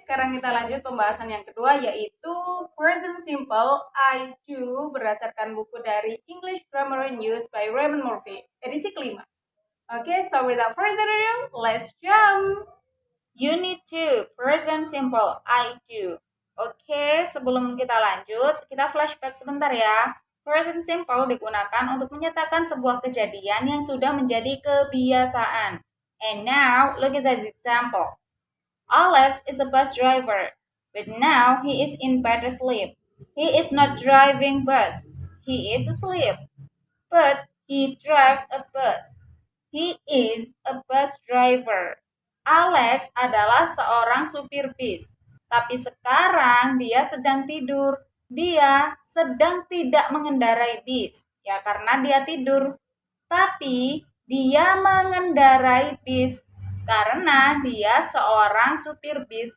sekarang kita lanjut pembahasan yang kedua yaitu present simple I do berdasarkan buku dari English Grammar News by Raymond Murphy, edisi kelima. Oke, so without further ado, let's jump. Unit 2, present simple I do. Oke, sebelum kita lanjut, kita flashback sebentar ya. Present simple digunakan untuk menyatakan sebuah kejadian yang sudah menjadi kebiasaan. And now, look at this example. Alex is a bus driver, but now he is in bed asleep. He is not driving bus. He is asleep. But he drives a bus. He is a bus driver. Alex adalah seorang supir bis, tapi sekarang dia sedang tidur. Dia sedang tidak mengendarai bis, ya karena dia tidur. Tapi dia mengendarai bis karena dia seorang supir bis.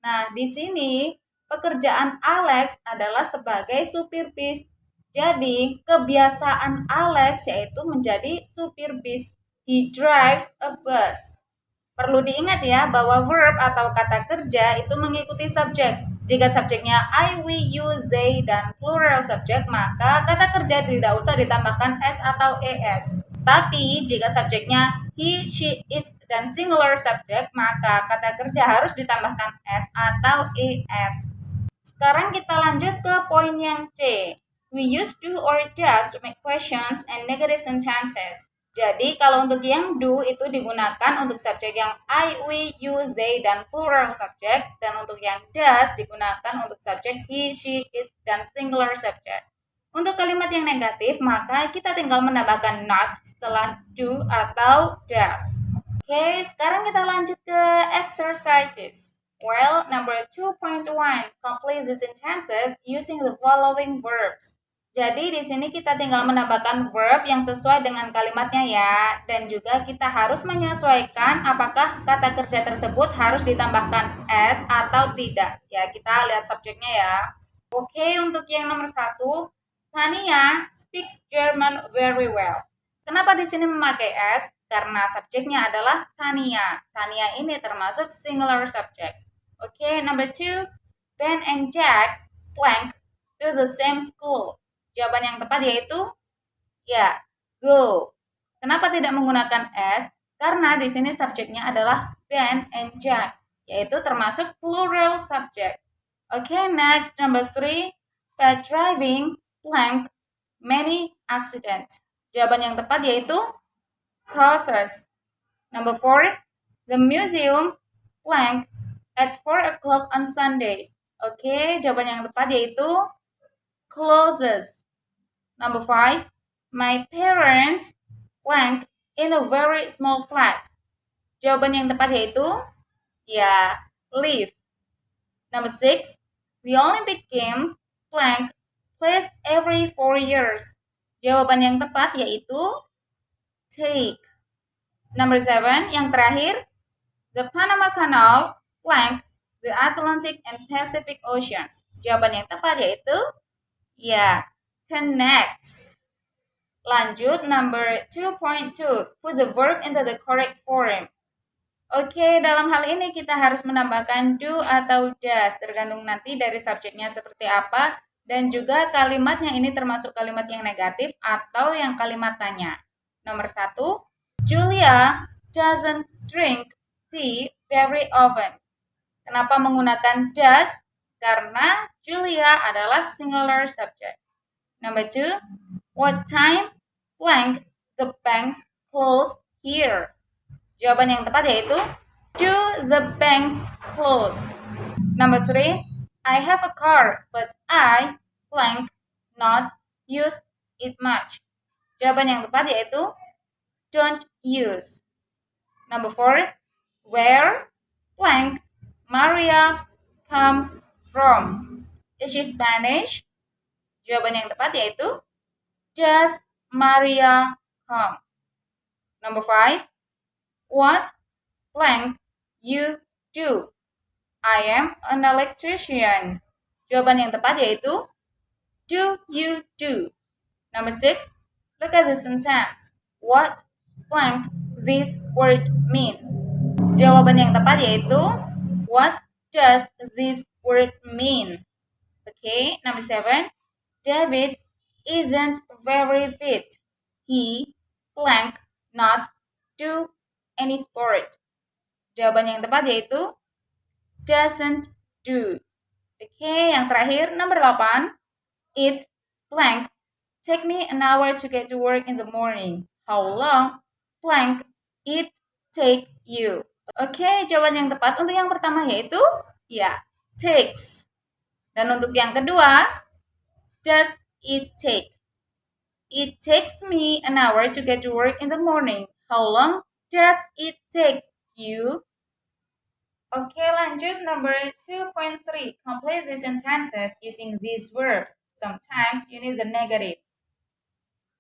Nah, di sini pekerjaan Alex adalah sebagai supir bis. Jadi, kebiasaan Alex yaitu menjadi supir bis. He drives a bus. Perlu diingat ya bahwa verb atau kata kerja itu mengikuti subjek. Jika subjeknya I, we, you, they, dan plural subjek, maka kata kerja tidak usah ditambahkan s atau es. Tapi jika subjeknya he, she, it, dan singular subjek, maka kata kerja harus ditambahkan s atau es. Sekarang kita lanjut ke poin yang C. We use do or does to make questions and negative sentences. Jadi kalau untuk yang do itu digunakan untuk subjek yang I, we, you, they, dan plural subjek. Dan untuk yang does digunakan untuk subjek he, she, it, dan singular subjek. Untuk kalimat yang negatif, maka kita tinggal menambahkan not setelah do atau does. Oke, sekarang kita lanjut ke exercises. Well, number 2.1, complete the sentences using the following verbs. Jadi di sini kita tinggal menambahkan verb yang sesuai dengan kalimatnya ya. Dan juga kita harus menyesuaikan apakah kata kerja tersebut harus ditambahkan s atau tidak. Ya, kita lihat subjeknya ya. Oke, untuk yang nomor 1, Tania speaks German very well. Kenapa di sini memakai s? Karena subjeknya adalah Tania. Tania ini termasuk singular subject. Oke, number 2, Ben and Jack blank to the same school. Jawaban yang tepat yaitu ya, go. Kenapa tidak menggunakan s? Karena di sini subjeknya adalah Ben and Jack, yaitu termasuk plural subject. Okay, next number 3, bad driving blank many accidents. Jawaban yang tepat yaitu causes. Number 4, the museum blank at 4 o'clock on Sundays. Oke, jawaban yang tepat yaitu closes. Number 5, my parents blank in a very small flat. Jawaban yang tepat yaitu ya, live. Number 6, the Olympic Games blank plays every 4 years. Jawaban yang tepat yaitu take. Number 7, yang terakhir, the Panama Canal blank the Atlantic and Pacific Oceans. Jawaban yang tepat yaitu ya, connects. Lanjut, number 2.2, put the verb into the correct form. Oke, dalam hal ini kita harus menambahkan do atau does, tergantung nanti dari subjeknya seperti apa, dan juga kalimatnya ini termasuk kalimat yang negatif atau yang kalimat tanya. Nomor 1, Julia doesn't drink tea very often. Kenapa menggunakan does? Karena Julia adalah singular subject. Number 2, what time blank the banks close here? Jawaban yang tepat yaitu do the banks close. Number 3, I have a car but I blank not use it much. Jawaban yang tepat yaitu don't use. Number 4, where blank Maria come from? Is she Spanish? Jawaban yang tepat yaitu does Maria come? Number 5, what blank you do? I am an electrician. Jawaban yang tepat yaitu do you do? Number 6, look at the sentence. What blank this word mean? Jawaban yang tepat yaitu what does this word mean? Okay, number 7. David isn't very fit. He blank not do any sport. Jawaban yang tepat yaitu doesn't do. Oke, yang terakhir number 8. It blank take me an hour to get to work in the morning. How long blank it take you? Oke, jawaban yang tepat untuk yang pertama yaitu ya, takes. Dan untuk yang kedua, does it take? It takes me an hour to get to work in the morning. How long does it take you? Oke, lanjut number 2.3. Complete the sentences using these verbs. Sometimes you need the negative.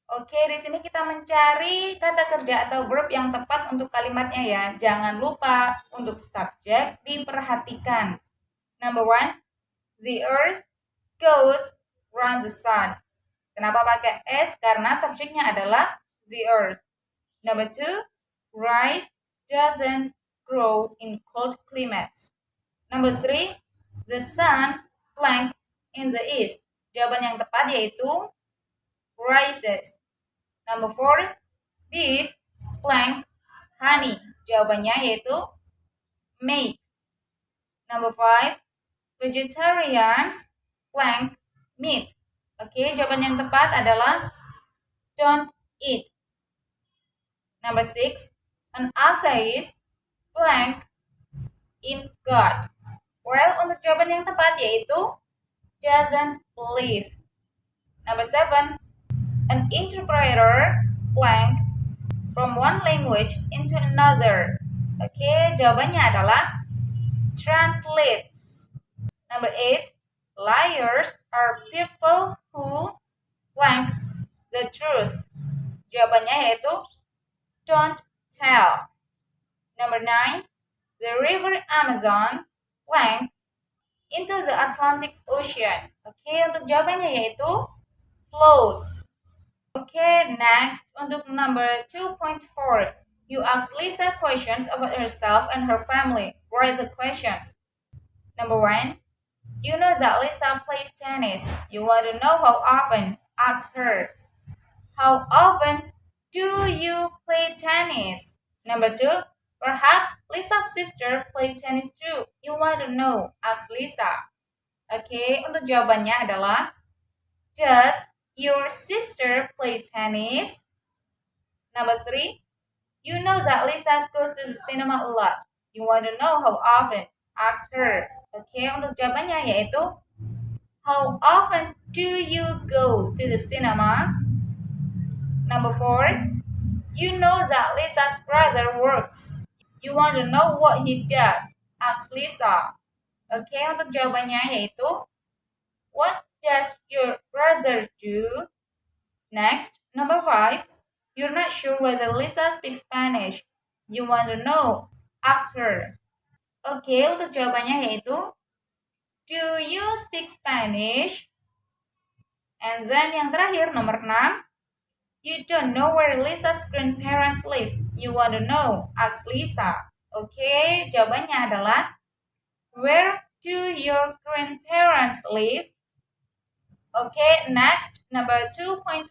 Oke, di sini kita mencari kata kerja atau verb yang tepat untuk kalimatnya ya. Jangan lupa untuk subjek diperhatikan. Number 1, the earth goes round the sun. Kenapa pakai S? Karena subjeknya adalah the earth. Number 2, rice doesn't grow in cold climates. Number 3, the sun blank in the east. Jawaban yang tepat yaitu rises. Number 4, bees blank honey. Jawabannya yaitu make. Number 5, vegetarians blank meat. Oke, jawaban yang tepat adalah don't eat. Number 6, an atheist blank in God. Well, untuk jawaban yang tepat yaitu doesn't believe. Number 7, an interpreter blank from one language into another. Oke, jawabannya adalah translates. Number 8, liars are people who blank the truth. Jawabannya yaitu don't tell. Number 9, the river Amazon blank into the Atlantic Ocean. Oke, untuk jawabannya yaitu flows. Oke, next untuk number 2.4. You ask Lisa questions about herself and her family. Write the questions. Number 1. You know that Lisa plays tennis. You want to know how often? Ask her. How often do you play tennis? Number 2. Perhaps Lisa's sister plays tennis too. You want to know? Ask Lisa. Oke, untuk jawabannya adalah does your sister play tennis? Number 3. You know that Lisa goes to the cinema a lot. You want to know how often? Ask her. Oke, untuk jawabannya yaitu how often do you go to the cinema? Number 4. You know that Lisa's brother works. You want to know what he does? Ask Lisa. Oke, untuk jawabannya yaitu what does your brother do? Next, number 5. You're not sure whether Lisa speaks Spanish. You want to know? Ask her. Oke, untuk jawabannya yaitu do you speak Spanish? And then yang terakhir, nomor 6. You don't know where Lisa's grandparents live. You want to know? Ask Lisa. Oke, jawabannya adalah where do your grandparents live? Okay, next, number 2.5.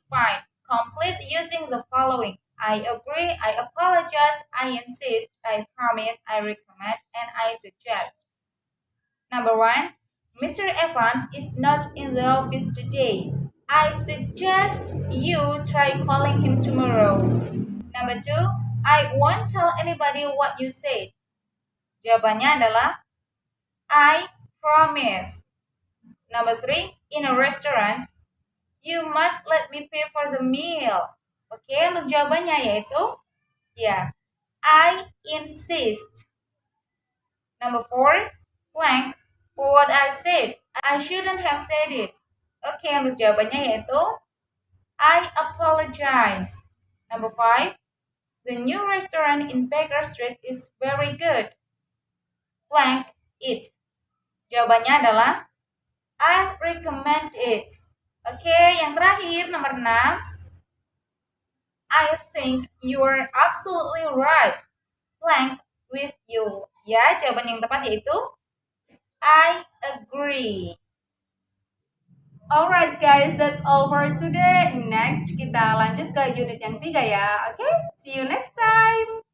Complete using the following. I agree, I apologize, I insist, I promise, I recommend, and I suggest. Number 1. Mr. Evans is not in the office today. I suggest you try calling him tomorrow. Number 2. I won't tell anybody what you said. Jawabannya adalah I promise. Number 3, in a restaurant, you must let me pay for the meal. Oke, untuk jawabannya yaitu, ya, I insist. Number 4, blank, for what I said. I shouldn't have said it. Oke, untuk jawabannya yaitu, I apologize. Number 5, the new restaurant in Baker Street is very good. Blank it. Jawabannya adalah I recommend it. Oke, yang terakhir nomor 6. I think you're absolutely right. Blank with you. Ya, jawaban yang tepat yaitu I agree. Alright guys, that's all for today. Next kita lanjut ke unit yang 3 ya. Oke, see you next time.